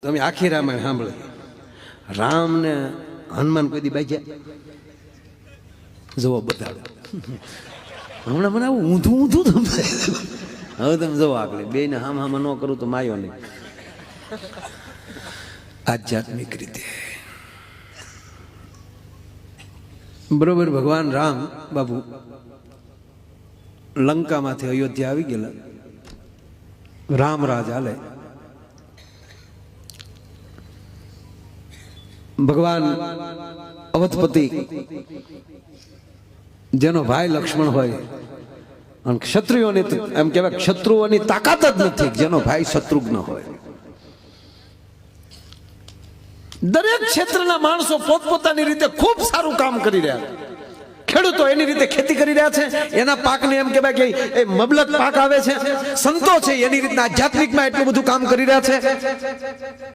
તમે આખી રામાયણ સાંભળે. રામ ને હનુમાન કોઈ દી બાજ્યા જવો બતાડો. હમણાં મને આવું ઊંધું ઊંધું તમે હવે તમે જવો આગળ બે ને હામ હામાં ન કરું તો માયો નહીં. આધ્યાત્મિક રીતે બરોબર. ભગવાન રામ બાબુ લંકામાંથી અયોધ્યા આવી ગયેલા. રામરાજ હાલે. ભગવાન અવધપતિ જેનો ભાઈ લક્ષ્મણ હોય અને ક્ષત્રિયોની એમ કહેવાય ક્ષત્રુઓની તાકાત જ નથી જેનો ભાઈ શત્રુઘ્ન હોય. દરેક ક્ષેત્રના માણસો પોતપોતાની રીતે ખૂબ સારું કામ કરી રહ્યા. ખેડૂતો એની રીતે ખેતી કરી રહ્યા છે, એના પાકને એમ કહેવાય કે એ મબલક પાક આવે છે. સંતો છે એની રીતના આધ્યાત્મિકમાં એટલું બધું કામ કરી રહ્યા છે.